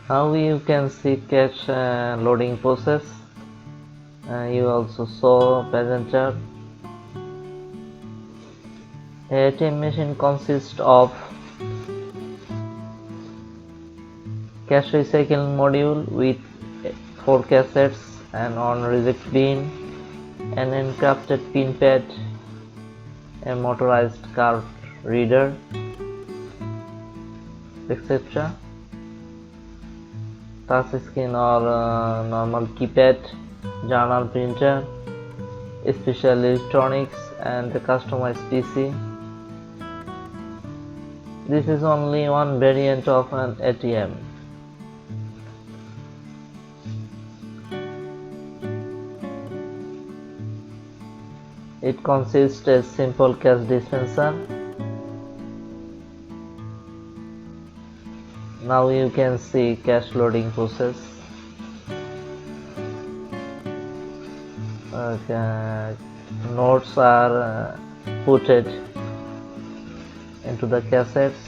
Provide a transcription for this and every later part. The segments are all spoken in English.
Now you can see cache loading process. You also saw presenter. ATM machine consists of cache recycling module with 4 cassettes, an on reject bin, an encrypted pin pad, a motorized card reader, etc. Touch screen or normal keypad, journal printer, special electronics, and the customized PC. This is only one variant of an ATM. It consists of a simple cash dispenser. Now you can see cache loading process. Notes are putted into the cassettes,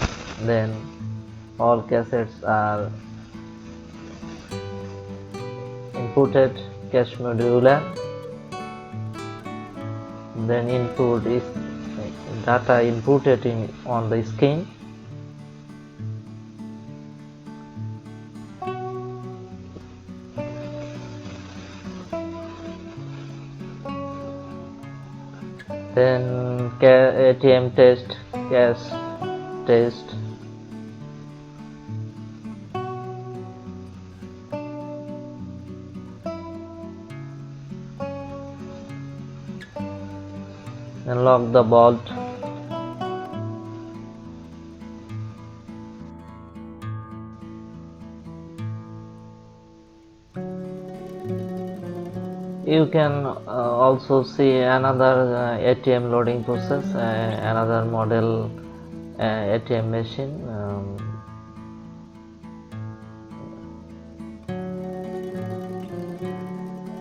then all cassettes are inputted cache module, then input is data inputted on the screen. Then ATM test, cache test. Unlock the vault. You can also see another ATM loading process, another model ATM machine.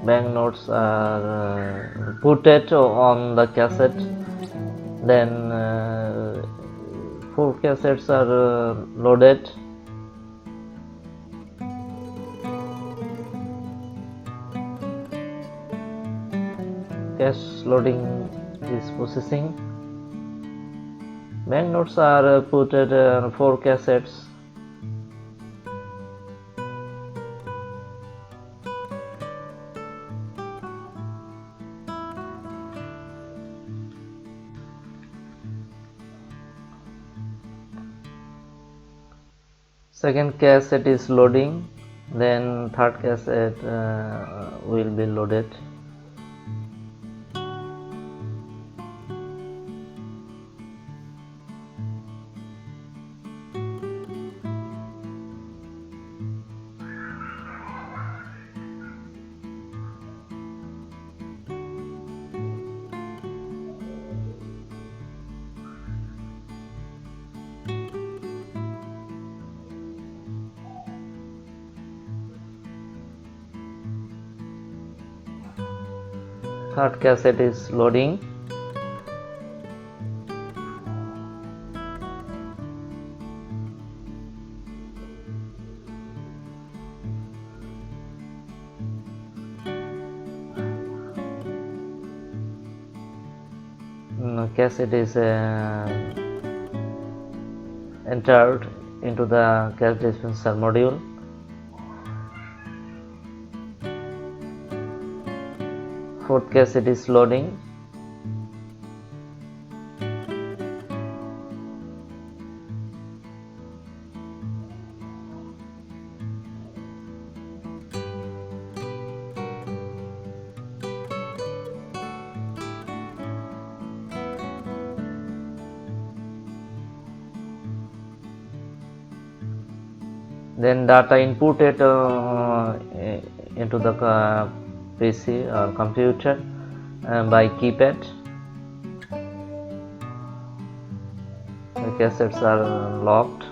Banknotes are putted on the cassette, then 4 cassettes are loaded. Cache loading is processing. Banknotes are put on 4 cassettes. Second cassette is loading, then third cassette will be loaded. Third cassette is loading. Cassette is entered into the cache dispenser module. Fourth cassette is loading. Then data inputted into the PC or computer by keypad. The cassettes are locked.